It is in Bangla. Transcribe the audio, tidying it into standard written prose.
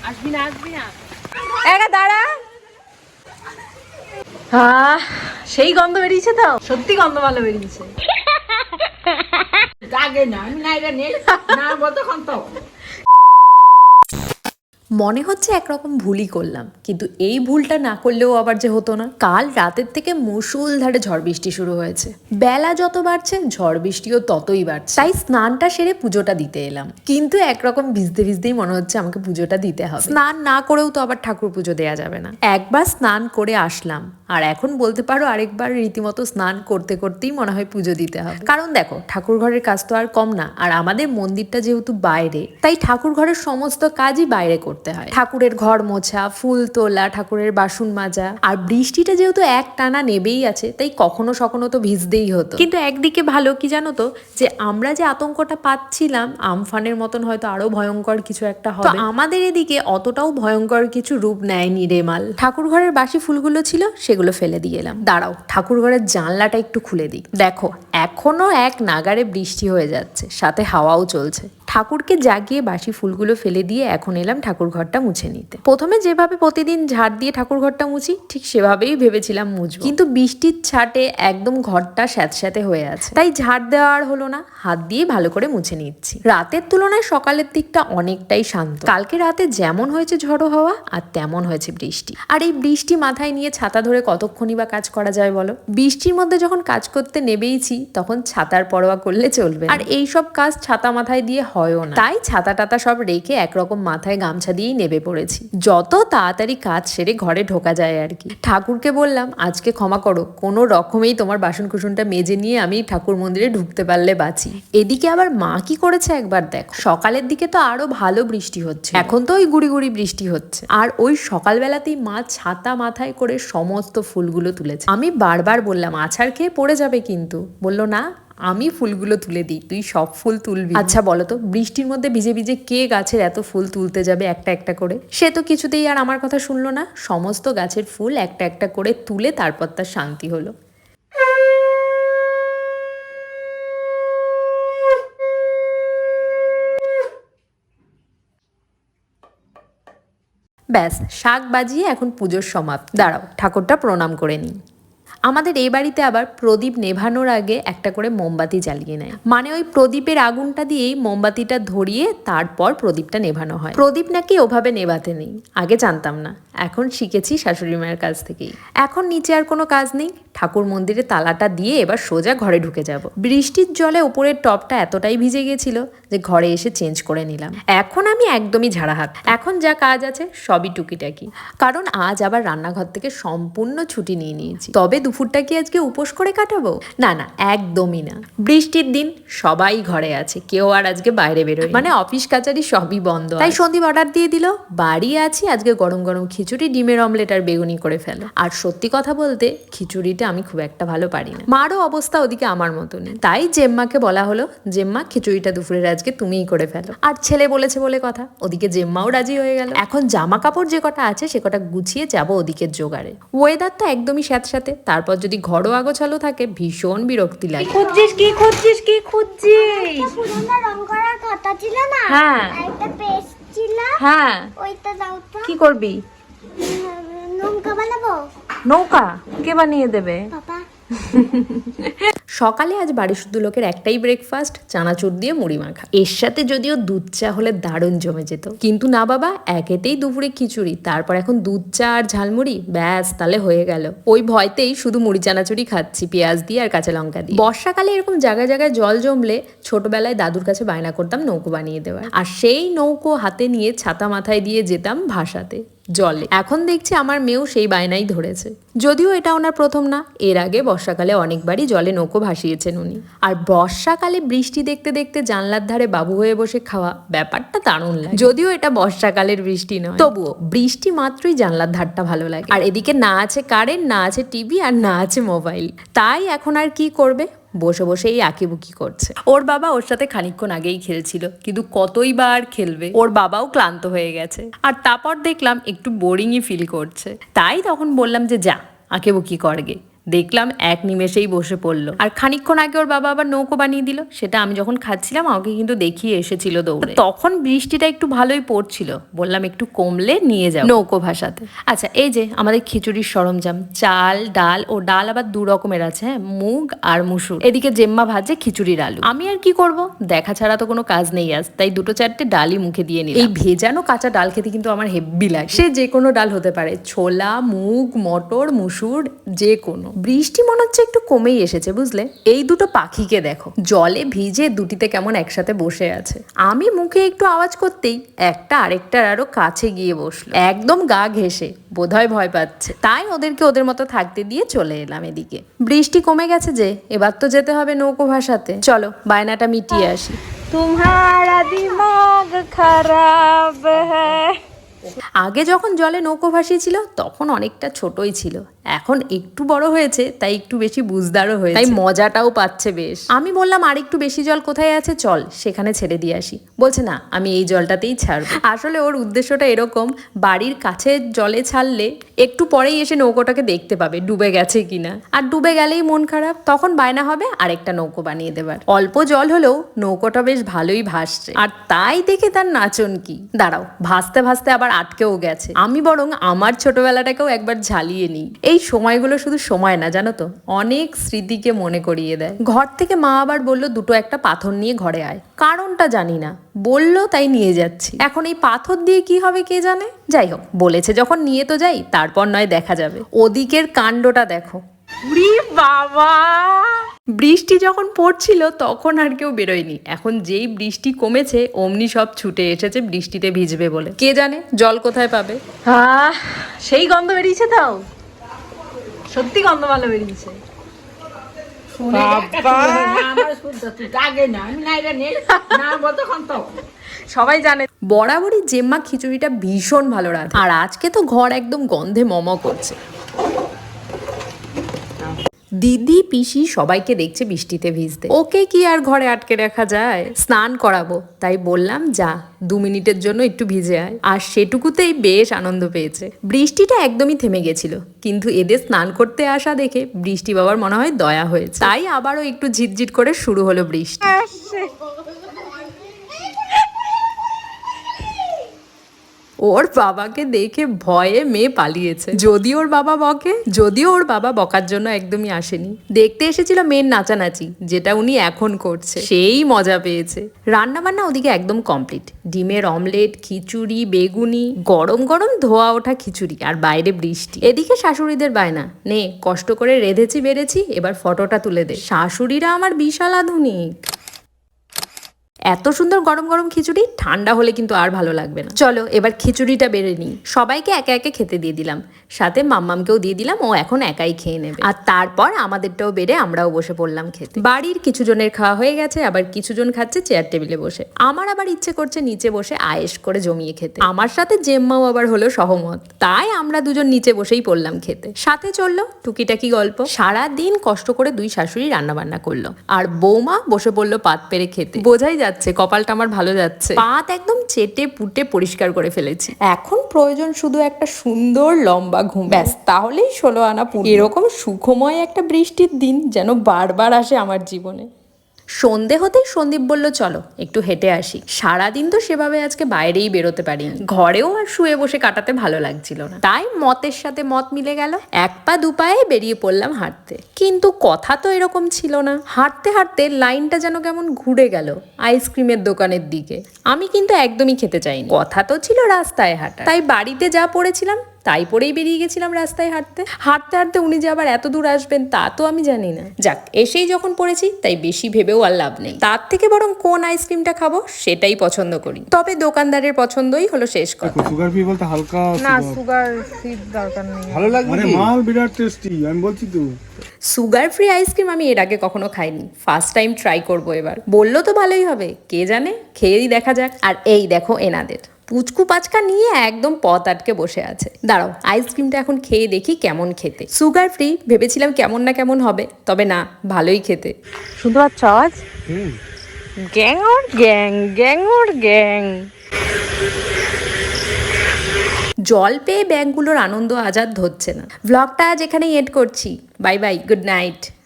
আসবি না আসবি না একা দাঁড়া। হ্যাঁ, সেই গন্ধ বেরিয়েছে তো, সত্যি গন্ধ ভালো বেরিয়েছে। আগে না আমি না এটা নেই না বলতখন তো মনে হচ্ছে একরকম ভুলই করলাম, কিন্তু এই ভুলটা না করলেও আবার যে হতো না। কাল রাতের থেকে মুষলধারে ঝড় বৃষ্টি শুরু হয়েছে। বেলা যত বাড়ছে ঝড় বৃষ্টিও ততই বাড়ছে। তাই স্নানটা সেরে পুজোটা দিতে এলাম, কিন্তু একরকম ভিজতে ভিজতেই মনে হচ্ছে আমাকে পুজোটা দিতে হবে। স্নান না করেও তো আবার ঠাকুর পুজো দেওয়া যাবে না। একবার স্নান করে আসলাম, আর এখন বলতে পারো আরেকবার রীতিমতো স্নান করতে করতেই মনে হয় পুজো দিতে হবে। কারণ দেখো, ঠাকুর ঘরের কাজ তো আর কম না, আর আমাদের মন্দিরটা যেহেতু বাইরে, তাই ঠাকুর ঘরের সমস্ত কাজই বাইরে করতে হয়। ঠাকুরের ঘর মোছা, ফুল তোলা, ঠাকুরের বাসন মাজা, আর বৃষ্টিটা যেহেতু এক টানা নেবেই আছে, তাই কখনো সখনো তো ভিজতেই হতো। কিন্তু একদিকে ভালো কি জানো তো, যে আমরা যে আতঙ্কটা পাচ্ছিলাম আমফানের মতন হয়তো আরো ভয়ঙ্কর কিছু একটা হবে, আমাদের এদিকে অতটাও ভয়ঙ্কর কিছু রূপ নেয়নি রেমাল। ঠাকুর ঘরের বাসি ফুলগুলো ছিল, সেগুলো ফেলে দিয়ে এলাম। দাঁড়াও, ঠাকুর ঘরের জানলাটা একটু খুলে দিই। দেখো, এখনো এক নাগারে বৃষ্টি হয়ে যাচ্ছে, সাথে হাওয়াও চলছে। ঠাকুরকে জাগিয়ে বাসি ফুলগুলো ফেলে দিয়ে এখন এলাম ঠাকুর ঘরটা মুছে নিতে। প্রথমে যেভাবে প্রতিদিন ঝাড় দিয়ে ঠাকুর ঘরটা মুছি, ঠিক সেভাবেই ভেবেছিলাম মুছবো, কিন্তু বৃষ্টির ছাটে একদম ঘরটা স্যাঁতস্যাঁতে হয়ে আছে, তাই ঝাড় দেওয়া আর হলো না, হাত দিয়ে ভালো করে মুছে নিচ্ছি। রাতের তুলনায় সকালের দিকটা অনেকটাই শান্ত। কালকে রাতে যেমন হয়েছে ঝড়ো হাওয়া, আর তেমন হয়েছে বৃষ্টি। আর এই বৃষ্টি মাথায় নিয়ে ছাতা ধরে কতক্ষণই বা কাজ করা যায় বলো? বৃষ্টির মধ্যে যখন কাজ করতে নেবেইছি, তখন ছাতার পরোয়া করলে চলবে, আর এই সব কাজ ছাতা মাথায় দিয়ে হয়ও না। তাই ছাতা টাতা সব রেখে একরকম মাথায় গামছা দিয়েই নেবে পড়েছি, যত তাড়াতাড়ি কাজ সেরে ঘরে ঢোকা যায় আর কি। ঠাকুরকে বললাম, আজকে ক্ষমা করো, কোনো রকমেই তোমার বাসন কুসনটা মেজে নিয়ে আমি ঠাকুর মন্দিরে ঢুকতে পারলে বাঁচি। এদিকে আবার মা কি করেছে একবার দেখো। সকালের দিকে তো আরো ভালো বৃষ্টি হচ্ছে, এখন তো ওই গুড়ি গুড়ি বৃষ্টি হচ্ছে, আর ওই সকালবেলাতেই মা ছাতা মাথায় করে সমস্ত ফুলগুলো তুলেছে। আমি বারবার বললাম আছাড় খেয়ে পড়ে যাবে, কিন্তু বললো না, আমি ফুলগুলো তুলে দিই, তুই সব ফুল তুলবি। আচ্ছা বলো তো, বৃষ্টির মধ্যে ভিজে ভিজে কে গাছের এত ফুল তুলতে যাবে একটা একটা করে? সে তো কিছুতেই আর আমার কথা শুনলো না, সমস্ত গাছের ফুল একটা একটা করে তুলে তারপর তার শান্তি হলো। ব্যাস, শাক বাজিয়ে এখন পুজোর সমাপ্তি। দাঁড়াও, ঠাকুরটা প্রণাম করে নিই। আমাদের এই বাড়িতে আবার প্রদীপ নেভানোর আগে একটা করে মোমবাতি জ্বালিয়ে নেয়, মানে ওই প্রদীপের আগুনটা দিয়েই মোমবাতিটা ধরিয়ে তারপর প্রদীপটা নেভানো হয়। প্রদীপ নাকি ওভাবে নেভাতে নেই, আগে জানতাম না, এখন শিখেছি শাশুড়ি মায়ের কাছ থেকেই। এখন নিচে আর কোনো কাজ নেই, ঠাকুর মন্দিরে তালাটা দিয়ে এবার সোজা ঘরে ঢুকে যাব। বৃষ্টির জলে উপরের টপটা এতটাই ভিজে গেছিল যে ঘরে এসে চেঞ্জ করে নিলাম। এখন আমি একদমই ঝাড়া হাত, এখন যা কাজ আছে সবই টুকিটাকি, কারণ আজ আবার রান্নাঘর থেকে সম্পূর্ণ ছুটি নিয়ে নিয়েছি। তবে দুপুরটা কি আজকে উপোস করে কাটাবো? না না, একদমই না। বৃষ্টির দিন, সবাই ঘরে আছে, কেউ আর আজকে বাইরে বেরোয়, মানে অফিস কাচারি সবই বন্ধ। তাই সন্দীপ অর্ডার দিয়ে দিল, বাড়ি আছি, আজকে গরম গরম খিচুড়ি, ডিমের অমলেট আর বেগুনি করে ফেলো। আর সত্যি কথা বলতে, খিচুড়িটা আমি খুব একটা ভালো পারি না। মারও অবস্থা ওদিকে আমার মতনই, তাই জেম্মাকে বলা হলো, জেম্মা খিচুড়িটা দুপুরের আজকে তুমিই করে ফেলো। আর ছেলে বলেছে বলে কথা, ওদিকে জেম্মাও রাজি হয়ে গেল। এখন জামা কাপড় যে কটা আছে সে কটা গুছিয়ে যাবো ওদিকের জোগাড়ে। ওয়েদার তো একদমই স্যাঁতস্যাঁতে, তারপর যদি ঘরও আগোছালো থাকে ভীষণ বিরক্তি লাগে। খুঁজছিস কি খুঁজছিস কি খুঁজছিস? পুরোনো রং করার খাতা ছিল না, হ্যাঁ একটা পেস্ট ছিল, হ্যাঁ, ওইটা দাও তো। কি করবি? নৌকা বানাবো। নৌকা কে বানিয়ে দেবে? পাপা। সকালে আজ বাড়ির শুধু লোকের একটাই ব্রেকফাস্ট, চানাচুর দিয়ে মুড়ি মাখা। এর সাথে যদিও দুধ চা হলে দারুণ জমে যেত, কিন্তু না বাবা, একেতেই দুপুরে খিচুড়ি, তারপর এখন দুধ চা আর ঝালমুড়ি, ব্যাস তাহলে হয়ে গেল। ওই ভয়তেই শুধু মুড়ি চানাচুরি খাচ্ছি, পেঁয়াজ দিয়ে আর কাঁচা লঙ্কা দিয়ে। বর্ষাকালে এরকম জায়গায় জায়গায় জল জমলে ছোটবেলায় দাদুর কাছে বায়না করতাম নৌকো বানিয়ে দেওয়ার, আর সেই নৌকো হাতে নিয়ে ছাতা মাথায় দিয়ে যেতাম ভাসাতে জলে। এখন দেখছি আমার মেয়েও সেই বায়নাই ধরেছে, যদিও এটা ওনার প্রথম না, এর আগে বর্ষাকালে অনেকবারই জলে নৌকো ভাসিয়েছেন উনি। আর বর্ষাকালে বৃষ্টি দেখতে দেখতে জানলার ধারে বাবু হয়ে বসে খাওয়া, ব্যাপারটা দারুণ লাগে। যদিও এটা বর্ষাকালের বৃষ্টি নয়, তবুও বৃষ্টি মাত্রই জানলার ধারটা ভালো লাগে। আর এদিকে না আছে কারেন্ট, না আছে টিভি, আর না আছে মোবাইল, তাই এখন আর কি করবে, বসে বসেই আঁকিবুকি করছে। ওর বাবা ওর সাথে খানিকক্ষণ আগেই খেলছিল, কিন্তু কতই বা আর খেলবে, ওর বাবাও ক্লান্ত হয়ে গেছে। আর তারপর দেখলাম একটু বোরিংই ফিল করছে, তাই তখন বললাম যে যা আঁকিবুকি করগে, দেখলাম এক নিমেষেই বসে পড়লো। আর খানিকক্ষণ আগে ওর বাবা আবার নৌকো বানিয়ে দিল, সেটা আমি যখন খাচ্ছিলাম আমাকে কিন্তু দেখিয়ে এসেছিল দৌড়ে। তখন বৃষ্টিটা একটু ভালোই পড়ছিল, বললাম একটু কমলে নিয়ে যাও নৌকো ভাসাতে। আচ্ছা, এই যে আমাদের খিচুড়ির সরঞ্জাম, চাল, ডাল, ও ডাল আবার দু রকমের আছে, হ্যাঁ, মুগ আর মুসুর। এদিকে জেম্মা ভাজে খিচুড়ির আলু। আমি আর কি করব, দেখা ছাড়া তো কোনো কাজ নেই আজ, তাই দুটো চারটে ডালই মুখে দিয়ে নিলাম। এই ভেজানো কাঁচা ডাল খেতে কিন্তু আমার হেব্বি লাগে। সে যে কোনো ডাল হতে পারে, ছোলা, মুগ, মটর, মুসুর, যে কোনো। বৃষ্টি মনে হচ্ছে একটু কমেই এসেছে, বুঝলে। এই দুটো পাখিকে দেখো, জলে ভিজে দুটিতে কেমন একসাথে বসে আছে। আমি মুখে একটু আওয়াজ করতেই একটা আরেকটার আরো কাছে গিয়ে বসলো, একদম গা ঘেঁষে, বোধহয় ভয় পাচ্ছে। তাই ওদেরকে ওদের মতো থাকতে দিয়ে চলে এলাম এদিকে। বৃষ্টি কমে গেছে যে, এবার তো যেতে হবে নৌকো ভাসাতে। চলো বায়নাটা মিটিয়ে আসি। तुम्हारा दिमाग खराब है। আগে যখন জলে নৌকো ভাসিয়েছিল তখন অনেকটা ছোটই ছিল, এখন একটু বড় হয়েছে, তাই একটু বেশি বুঝদারও হয়েছে, তাই মজাটাও পাচ্ছে বেশ। আমি বললাম আর একটু বেশি জল কোথায় আছে, চল সেখানে ছেড়ে দিয়ে আসি। বলছে না, আমি এই জলটাতেই ছাড়বো। আসলে ওর উদ্দেশ্যটা এরকম, বাড়ির কাছে জলে ছাড়লে একটু পরেই এসে নৌকোটাকে দেখতে পাবে ডুবে গেছে কিনা, আর ডুবে গেলেই মন খারাপ, তখন বায়না হবে আরেকটা নৌকো বানিয়ে দেবার। অল্প জল হলেও নৌকোটা বেশ ভালোই ভাসছে, আর তাই দেখে তার নাচন কি। দাঁড়াও, ভাসতে ভাসতে আবার আটকেও গেছে। আমি বরং আমার ছোটবেলাটাকেও একবার ঝালিয়ে নিই। এই সময়গুলো শুধু সময় না, জানো তো, অনেক স্মৃতিকে মনে করিয়ে দেয়। ঘর থেকে মা আবার বলল দুটো একটা পাথর নিয়ে ঘরে আয়, কারণটা জানি না, বললো তাই নিয়ে যাচ্ছি। এখন এই পাথর দিয়ে কি হবে কে জানে, যাই হোক, বলেছে যখন নিয়ে তো যাই, তারপর নয় দেখা যাবে। ওদিকের কাণ্ডটা দেখো, উরি বাবা, বৃষ্টি যখন পড়ছিল তখন আর কেউ বেরোয়নি, এখন যেই বৃষ্টি কমেছে অমনি সব ছুটে এসেছে বৃষ্টিতে ভিজবে বলে। কে জানে জল কোথায় পাবে। আহ, সেই গন্ধ বেরিয়েছে, তাও সত্যি গন্ধ ভালো বেরিয়েছে। সবাই জানে বরাবরই জেম্মা খিচুড়িটা ভীষণ ভালো রাঁধে, আর আজকে তো ঘর একদম গন্ধে মম করছে। দিদি পিসি সবাইকে দেখছে বৃষ্টিতে ভিজতে, ওকে কি আর ঘরে আটকে রাখা যায়। স্নান করাবো, তাই বললাম যা 2 মিনিটের জন্য একটু ভিজে আয়, আর সেটুকুতেই বেশ আনন্দ পেয়েছে। বৃষ্টিটা একদমই থেমে গেছিল, কিন্তু এদের স্নান করতে আসা দেখে বৃষ্টি বাবার মনে হয় দয়া হয়েছে, তাই আবারও একটু ঝিটঝিট করে শুরু হলো বৃষ্টি। ওর বাবাকে দেখে ভয়ে মেয়ে পালিয়েছে, যদিও ওর বাবা বকার জন্য একদমই আসেনি, দেখতে এসেছিল মেয়ের নাচানাচি, যেটা উনি এখন করছে, সেই মজা পেয়েছে। রান্না বান্না ওদিকে একদম কমপ্লিট, ডিমের অমলেট, খিচুড়ি, বেগুনি, গরম গরম ধোয়া ওঠা খিচুড়ি, আর বাইরে বৃষ্টি। এদিকে শাশুড়িদের বায়না, নে কষ্ট করে রেঁধেছি বেড়েছি, এবার ফটোটা তুলে দে। শাশুড়িরা আমার বিশাল আধুনিক। এত সুন্দর গরম গরম খিচুড়ি ঠান্ডা হলে কিন্তু আর ভালো লাগবে না। চলো এবার খিচুড়িটা বেড়ে নিই। সবাইকে একে একে খেতে দিয়ে দিলাম, সাথে মাম্মামকেও দিয়ে দিলাম, ও এখন একাই খেয়ে নেবে। আর তারপর আমাদেরটাও বেড়ে আমরাও বসে পড়লাম খেতে। বাড়ির কিছু জনের খাওয়া হয়ে গেছে, আবার কিছু জন খাচ্ছে চেয়ার টেবিলে বসে। আমার আবার ইচ্ছে করছে নিচে বসে আয়েশ করে জমিয়ে খেতে। আমার সাথে জেম্মাও আবার হলো সহমত, তাই আমরা দুজন নিচে বসেই পড়লাম খেতে। সাথে চললো টুকিটাকি গল্প। সারা দিন কষ্ট করে 2 শাশুড়ি রান্না বান্না করলো, আর বৌমা বসে পড়লো পাত পেরে খেতে। বোঝাই যাচ্ছে কপালটা আমার ভালো যাচ্ছে। পাত একদম চেটে পুটে পরিষ্কার করে ফেলেছি, এখন প্রয়োজন শুধু একটা সুন্দর লম্বা ঘুম, ব্যাস তাহলেই 16 আনা পূর্ণ। এরকম সুখময় একটা বৃষ্টির দিন যেন বারবার আসে আমার জীবনে। সন্ধে হতেই সন্দীপ বলল চলো একটু হেঁটে আসি। সারাদিন তো সেভাবে আজকে বাইরেই বেরোতে পারিনি, ঘরেও আর শুয়ে বসে কাটাতে ভালো লাগছিল না, তাই মতের সাথে মত মিলে গেল। 1 পা 2 পায়ে বেরিয়ে পড়লাম হাঁটতে। কিন্তু কথা তো এরকম ছিল না, হাঁটতে হাঁটতে লাইনটা যেন কেমন ঘুরে গেল আইসক্রিমের দোকানের দিকে। আমি কিন্তু একদমই খেতে চাইনি, কথা তো ছিল রাস্তায় হাঁটা, তাই বাড়িতে যা পড়েছিলাম তাই পরেই বেরিয়ে গেছিলাম রাস্তায় হাঁটতে। হাঁটতে হাঁটতে উনি যে আবার এত দূর আসবেন তা তো আমি জানি না। যাক, এসেই যখন পড়েছি তাই বেশি ভেবেও আর লাভ নেই, তার থেকে বরং কোন আইসক্রিমটা খাবো সেটাই পছন্দ করি। তবে দোকানদারের পছন্দই হলো শেষ কথা। সুগার ফ্রি বলতে হালকা না, সুগার ফ্রি দরকার নেই। ভালো লাগবে, মানে মাল বিরাট টেস্টি, আমি বলছি তো। সুগার ফ্রি আইসক্রিম আমি এর আগে কখনো খাইনি, ফার্স্ট টাইম ট্রাই করবো এবার। বললো তো ভালোই হবে, কে জানে, খেয়েই দেখা যাক। আর এই দেখো এনাদের পুচকু পাচকা নিয়ে একদম পথ আটকে বসে আছে। দাঁড়াও আইসক্রিমটা এখন খেয়ে দেখি কেমন খেতে। সুগার ফ্রি ভেবেছিলাম কেমন না কেমন হবে, তবে না, ভালোই খেতে। শুনতে পাচ্ছ আওয়াজ? গ্যাং ওর গ্যাং, গ্যাং ওর গ্যাং। জল পেয়ে ব্যাঙগুলোর আনন্দ আজ আর ধরছে না। ভ্লগটা আজ এখানেই এড করছি। Bye bye, good night.